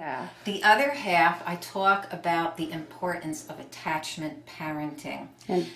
Yeah. The other half, I talk about the importance of attachment parenting.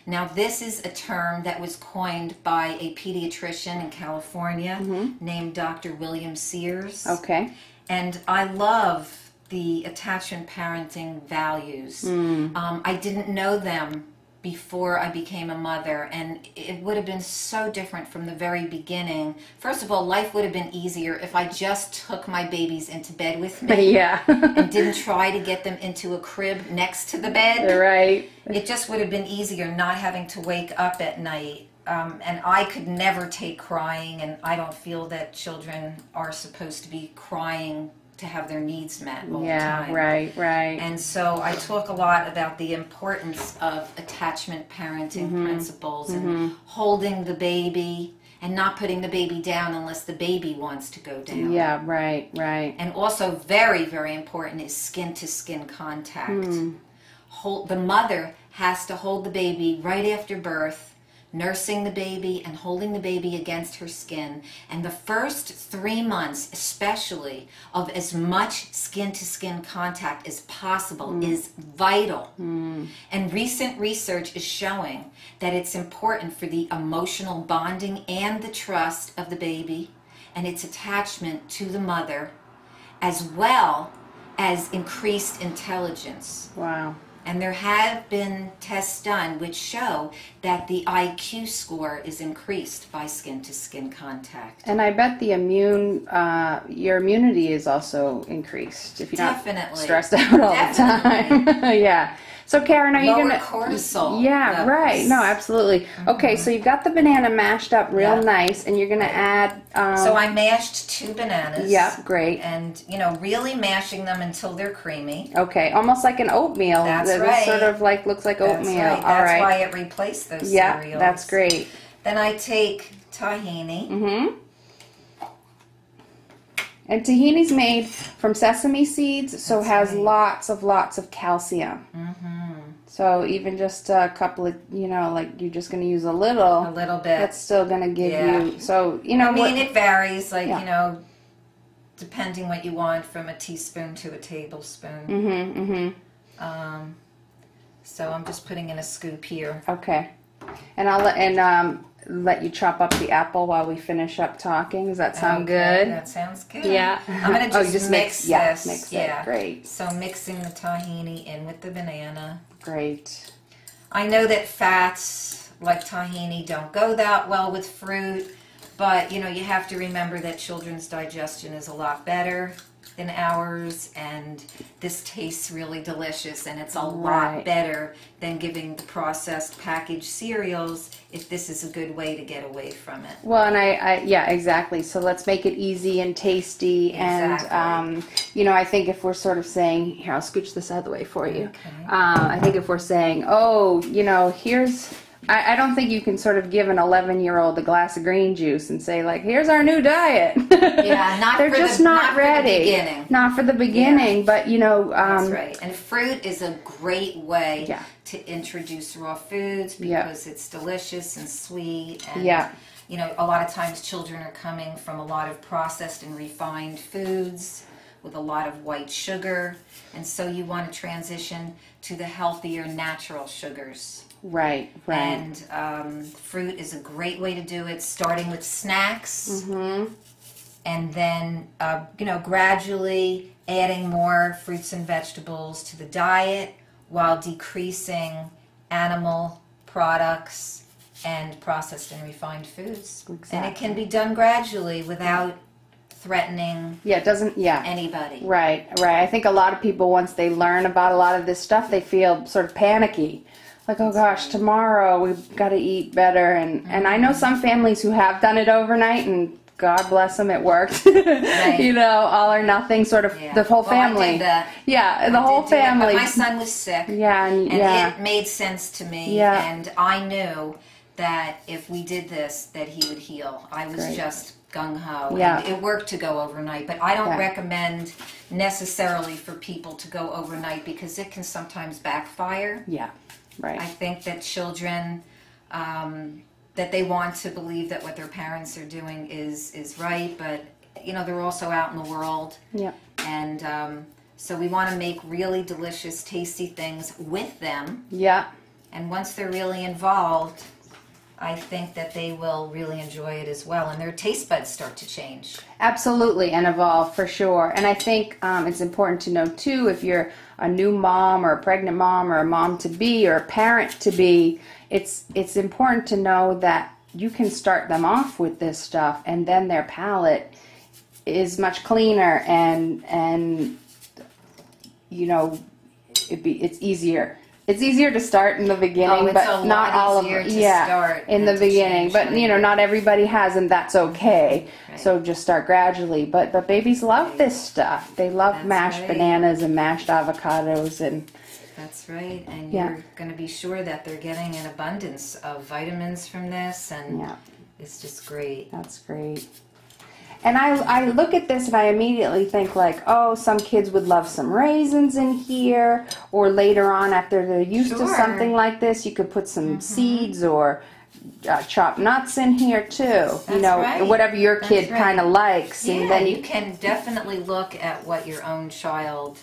Now, this is a term that was coined by a pediatrician in California named Dr. William Sears. Okay. And I love the attachment parenting values. I didn't know them before I became a mother, and it would have been so different from the very beginning. First of all, life would have been easier if I just took my babies into bed with me. Yeah. And didn't try to get them into a crib next to the bed. Right. It just would have been easier not having to wake up at night. And I could never take crying, and I don't feel that children are supposed to be crying to have their needs met all the time. Right. And so I talk a lot about the importance of attachment parenting principles and holding the baby and not putting the baby down unless the baby wants to go down. Yeah, right. And also very, very important is skin-to-skin contact. The mother has to hold the baby right after birth, nursing the baby and holding the baby against her skin. And the first 3 months, especially, of as much skin-to-skin contact as possible is vital. And recent research is showing that it's important for the emotional bonding and the trust of the baby and its attachment to the mother, as well as increased intelligence. Wow. And there have been tests done which show that the IQ score is increased by skin-to-skin contact. And I bet the your immunity is also increased if you're not stressed out all the time. Yeah. So Karen, are you gonna cortisol? Yeah, levels. right. No, absolutely. Okay, so you've got the banana mashed up real nice, and you're gonna add. So I mashed 2 bananas. Yeah, great. And really mashing them until they're creamy. Okay, almost like an oatmeal. That's right. Sort of like looks like oatmeal. That's right. That's why it replaced those cereals. Yeah, that's great. Then I take tahini. And tahini's made from sesame seeds, so has lots of calcium. So even just a couple of, like you're just going to use a little bit. That's still going to give you. So it varies. Depending what you want, from a teaspoon to a tablespoon. So I'm just putting in a scoop here. Okay, and I'll let you chop up the apple while we finish up talking. Does that sound good? That sounds good. Yeah. I'm going to just mix this. Yeah, mix it. Great. So mixing the tahini in with the banana. Great. I know that fats like tahini don't go that well with fruit, but you have to remember that children's digestion is a lot better than ours, and this tastes really delicious, and it's a lot better than giving the processed packaged cereals if this is a good way to get away from it. Well, and yeah, exactly. So let's make it easy and tasty. Exactly. And I think if we're sort of saying, here, I'll scooch this out of the way for you. Okay. I think if we're saying, here's, I don't think you can sort of give an 11-year-old a glass of green juice and say, like, here's our new diet. Yeah, they're just not ready. Not for the beginning, but that's right. And fruit is a great way to introduce raw foods because it's delicious and sweet. And, a lot of times children are coming from a lot of processed and refined foods with a lot of white sugar, and so you want to transition to the healthier natural sugars. Right. And fruit is a great way to do it, starting with snacks, and then gradually adding more fruits and vegetables to the diet while decreasing animal products and processed and refined foods. Exactly. And it can be done gradually without threatening anybody. Right. I think a lot of people, once they learn about a lot of this stuff, they feel sort of panicky. Like, oh gosh, tomorrow we've got to eat better. And I know some families who have done it overnight, and God bless them, it worked. Right. All or nothing, sort of the whole family. I did that. Yeah, the whole family. But my son was sick. Yeah, and it made sense to me. Yeah. And I knew that if we did this, that he would heal. I was just gung-ho. Yeah. And it worked to go overnight. But I don't recommend necessarily for people to go overnight because it can sometimes backfire. Yeah. Right. I think that children, that they want to believe that what their parents are doing is right, but they're also out in the world. Yeah. And So we want to make really delicious, tasty things with them. Yeah. And once they're really involved, I think that they will really enjoy it as well, and their taste buds start to change. Absolutely, and evolve for sure. And I think it's important to know too, if you're a new mom or a pregnant mom or a mom to be or a parent to be, it's important to know that you can start them off with this stuff, and then their palate is much cleaner, and you know, it's easier. It's easier to start in the beginning, but not all of it. Yeah, in the beginning, but you know, not everybody has, and that's okay. Right. So just start gradually. But babies love this stuff. They love mashed bananas and mashed avocados, and that's right. And you're going to be sure that they're getting an abundance of vitamins from this, and it's just great. That's great. And I look at this and I immediately think like, oh, some kids would love some raisins in here, or later on after they're used to something like this, you could put some seeds or chopped nuts in here too. That's you know, whatever your kid kind of likes. Yeah, and then you can definitely look at what your own child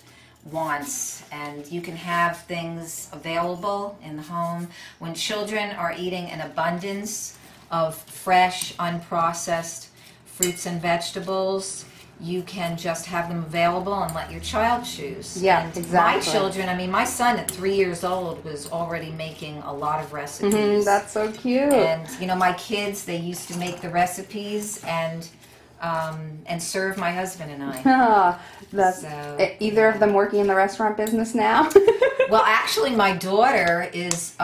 wants, and you can have things available in the home. When children are eating an abundance of fresh, unprocessed fruits and vegetables, you can just have them available and let your child choose. Yeah, and exactly. My children, I mean, my son at 3 years old was already making a lot of recipes. That's so cute. And you know, my kids, they used to make the recipes and serve my husband and I. That's either of them working in the restaurant business now? Well, actually, my daughter is,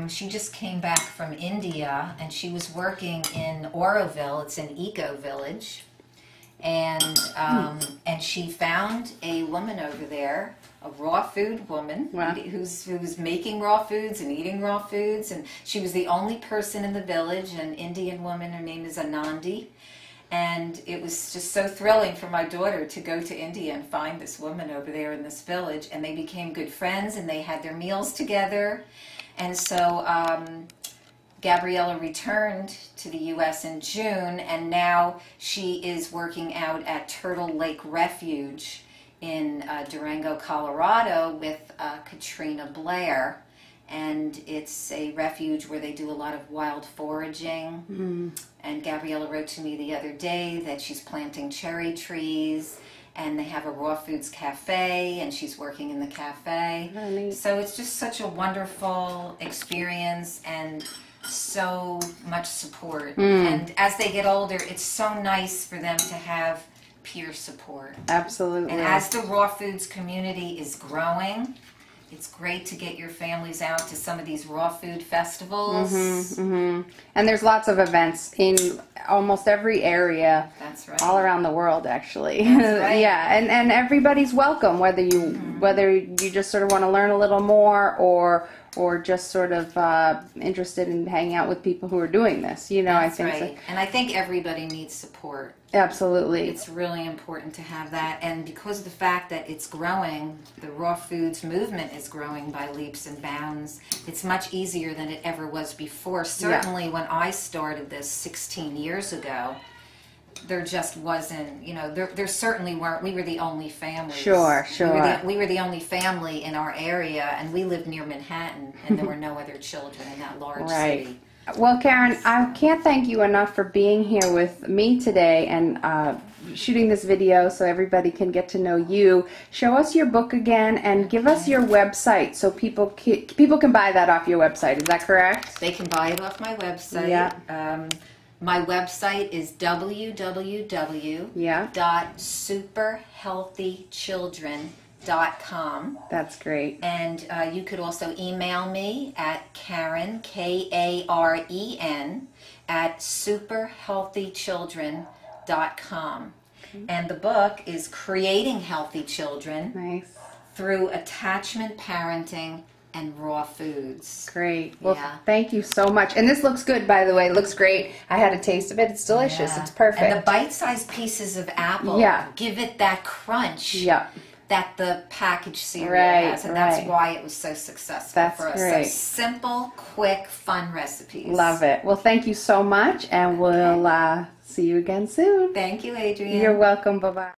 she just came back from India, and she was working in Oroville. It's an eco-village. And she found a woman over there, a raw food woman, who's making raw foods and eating raw foods. And she was the only person in the village, an Indian woman. Her name is Anandi. And it was just so thrilling for my daughter to go to India and find this woman over there in this village. And they became good friends, and they had their meals together. And so Gabriella returned to the U.S. in June, and now she is working out at Turtle Lake Refuge in Durango, Colorado with Katrina Blair. And it's a refuge where they do a lot of wild foraging. And Gabriella wrote to me the other day that she's planting cherry trees, and they have a raw foods cafe, and she's working in the cafe. Really? So it's just such a wonderful experience, and so much support. And as they get older, it's so nice for them to have peer support. Absolutely. And as the raw foods community is growing, it's great to get your families out to some of these raw food festivals. And there's lots of events in almost every area. That's right. All around the world, actually. That's right. Yeah, and everybody's welcome, whether you just sort of want to learn a little more, or just sort of interested in hanging out with people who are doing this. You know, That's I think right. And I think everybody needs support. Absolutely. It's really important to have that, and because of the fact that it's growing, the raw foods movement is growing by leaps and bounds. It's much easier than it ever was before. Certainly when I started this 16 years ago, there just wasn't, you know, there certainly weren't. We were the only family. Sure. We were the only family in our area, and we lived near Manhattan, and there were no other children in that large city. Well, Karen, I can't thank you enough for being here with me today and shooting this video so everybody can get to know you. Show us your book again and give us your website so people can buy that off your website. Is that correct? They can buy it off my website. Yeah. My website is www.superhealthychildren.com. That's great. And you could also email me at Karen, Karen, at superhealthychildren.com. And the book is Creating Healthy Children through Attachment Parenting and Raw Foods. Great. Well, thank you so much. And this looks good, by the way. It looks great. I had a taste of it. It's delicious. It's perfect. And the bite-sized pieces of apple give it that crunch that the packaged cereal has. And that's why it was so successful for us. Great. So simple, quick, fun recipes. Love it. Well, thank you so much, and we'll see you again soon. Thank you, Adrienne. You're welcome. Bye-bye.